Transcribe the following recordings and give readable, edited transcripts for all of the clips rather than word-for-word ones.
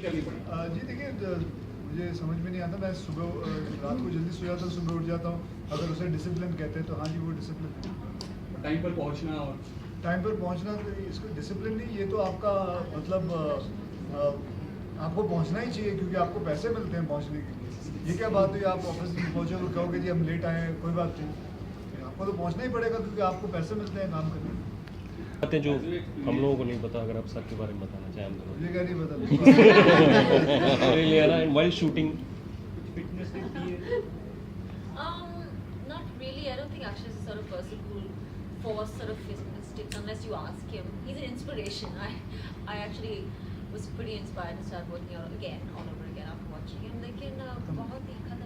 करनी पड़ी? जी देखिए, मुझे समझ में नहीं आता। मैं सुबह रात को जल्दी सो जाता हूँ, सुबह उठ जाता हूँ। अगर उसे डिसिप्लिन कहते हैं तो हाँ जी, वो डिसिप्लिन है। टाइम पर पहुंचना और टाइम पर पहुंचना, तो इसको डिसिप्लिन नहीं, ये तो आपका मतलब आपको पहुंचना ही चाहिए, क्योंकि आपको पैसे मिलते हैं पहुंचने के लिए। ये क्या बात हुई, आप ऑफिस में पहुंचो तो कहोगे जी हम लेट आए हैं, कोई बात नहीं। आपको तो पहुंचना ही पड़ेगा, क्योंकि आपको पैसे मिलते हैं काम करने के। बातें जो हम लोगों को नहीं पता, अगर आप सर के बारे में बताना चाहें हम मुझे क्या नहीं पता। दोनों वाइल शूटिंग फिटनेस टिप ये Not really. I don't think Akshay is the sort of person who will force sort of fitness tips unless you ask him. He's an inspiration. I actually was pretty inspired to start working out again, all over again after watching him. लेकिन बहुत ही खत्म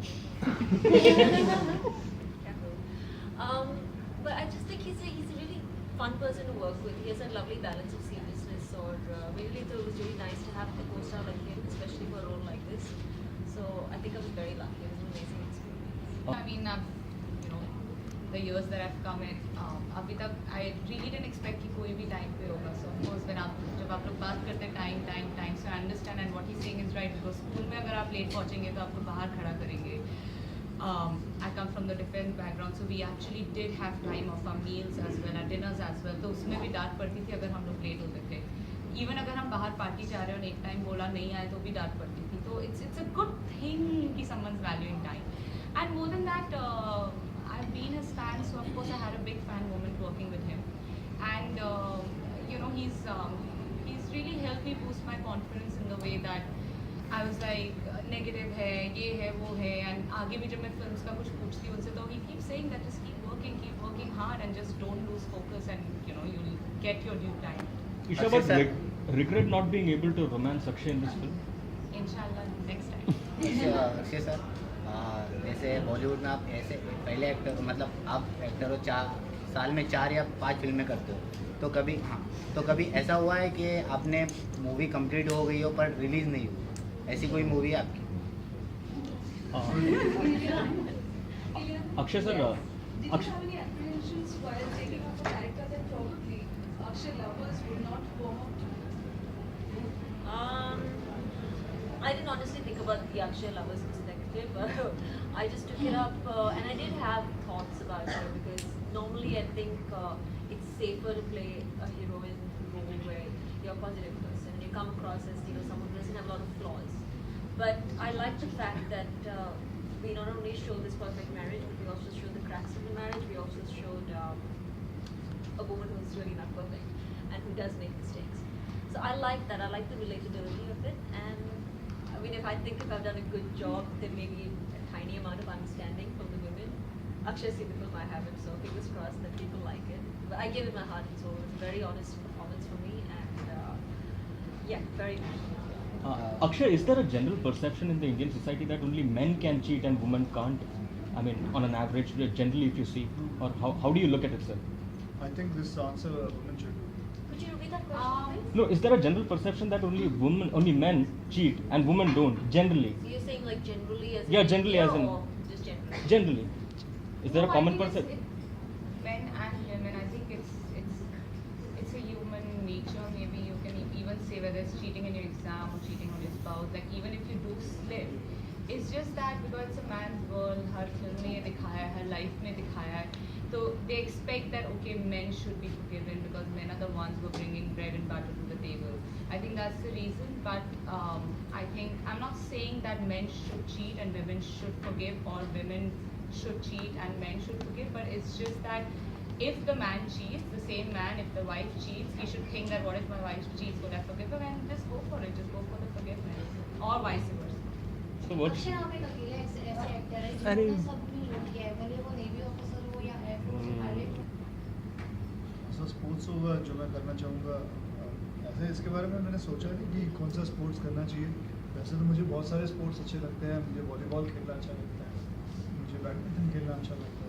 but I just think he's a really fun person to work with. He has a lovely balance of seriousness. Or really, it was really nice to have a co-star like him, especially for a role like this. So I think I was very lucky. It was an amazing experience. I mean, you know, the years that I've come in, अभी तक I really didn't expect कि कोई भी time पे होगा. So of course, जब आप लोग बात करते हैं time, so I understand, and what he's saying is right, because school में अगर आप late पहुँचेंगे तो आपको बाहर खड़ा करेंगे. I come from the defense background, so we actually did have time of our meals as well, our dinners as well. तो उसमें भी डांट पड़ती थी अगर हम लोग लेट होते थे. इवन अगर हम बाहर पार्टी जा रहे हो और एक टाइम बोला नहीं आए तो भी डांट पड़ती थी. तो it's a good thing कि someone's valuing time. And more than that, I've been his fan, so of course I had a big fan moment working with him. And you know, he's really helped me boost my confidence in the way that I was like negative है, ये है, वो है. And आगे भी जब मैं films का कुछ पूछती हूँ उनसे तो he keeps saying that just keep working hard and just don't lose focus, and you know you'll get your due time. Isha, but regret not being able to romance Akshay in this film? Inshallah next time. Akshay sir, जैसे बॉलीवुड में आप ऐसे पहले actor, मतलब आप actor हो, साल में 4 या 5 फिल्में करते हो, तो कभी ऐसा हुआ है कि आपने मूवी कंप्लीट हो गई हो पर रिलीज़ नहीं हुई? ऐसी कोई मूवी है आपकी? Akshay sir, Did you have any apprehensions while taking up a character that probably Akshay lovers would not warm up to? I didn't honestly think about the Akshay lovers perspective, but I just took it up, and I did have thoughts about it, because normally I think it's safer to play a heroine role where you're a positive person and you come across as someone who doesn't have a lot of flaws. But I like the fact that we not only showed this perfect marriage, but we also showed the cracks of the marriage. We also showed a woman who's really not perfect and who does make mistakes. So I like that. I like the relatability of it. And I mean, if I've done a good job, there may be a tiny amount of understanding from the women. Akshay seen the film, I haven't, so fingers crossed that people like it. But I gave it my heart and soul. It was a very honest performance for me, and yeah, very emotional. Akshay, is there a general perception in the Indian society that only men can cheat and women can't? I mean, on an average, generally, if you see, or how do you look at it, sir? I think this answer women should do. Could you repeat that question, please? No, is there a general perception that only men cheat and women don't? Generally, So you're saying like generally as in Yeah, generally India, as in- or just generally? generally, is there a No, I common think it's- perception? Men and women, I think it's a human nature. Maybe you can even say whether it's cheating in your exam or cheating on your spouse. Like even if you do slip, it's just that because it's a man's world, her film में ये दिखाया है, हर life में दिखाया है. So they expect that okay, men should be forgiven because men are the ones who are bringing bread and butter to the table. I think that's the reason. But I think I'm not saying that men should cheat and women should forgive, or women should cheat and men should forgive. But it's just that if the man cheats, the same man, if the wife cheats, he should think that what if my wife cheats, would I forgive her? And just go for it. Just go for the forgiveness, or vice versa. So what? Akshay आप एक अकेले ऐसे actor है जिसने सब कुछ रोक किया है, भले वो नेवी ऑफिसर हो या एयरफोर्स पायलट हो. ऐसा स्पोर्ट्स होगा जो मैं करना चाहूँगा, ऐसे इसके बारे में मैंने सोचा नहीं कि कौन सा स्पोर्ट्स करना चाहिए. वैसे तो मुझे बहुत सारे स्पोर्ट्स अच्छे लगते हैं. मुझे वॉलीबॉल खेलना अच्छा लगता है, मुझे बैडमिंटन खेलना अच्छा लगता है.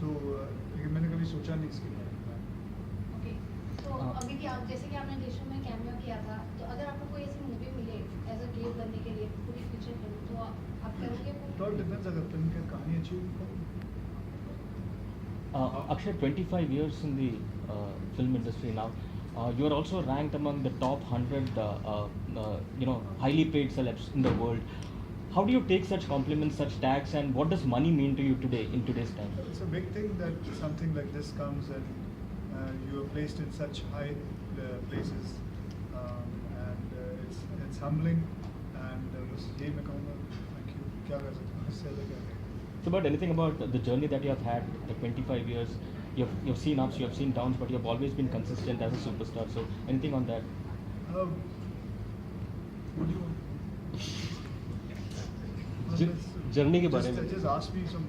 लेकिन मैंने कभी सोचा नहीं इसके बारे में. ओके. तो अभी कि आप जैसे कि आपने देशों में कैमियो किया था, तो अगर आपको कोई ऐसी मूवी मिले एज अ गेम बनने के लिए पूरी फीचर फिल्म, तो आप करोगे? तो ऑल डिपेंड्स, अगर फिल्म की कहानी अच्छी होगी. Akshay, 25 years in the film industry now. You are also ranked among the top 100, highly paid celebs in the world. How do you take such compliments, such tags, and what does money mean to you today in today's time? It's a big thing that something like this comes and you are placed in such high places, and it's humbling. And बस यही मैं कहूँगा, thank you. क्या कर सकता हूँ इससे ज़्यादा क्या कहें? So, about anything about the journey that you have had, the 25 years, you've seen ups, you have seen downs, but you have always been consistent as a superstar. So, anything on that? What do you want? Journey के बारे में. Just ask me some.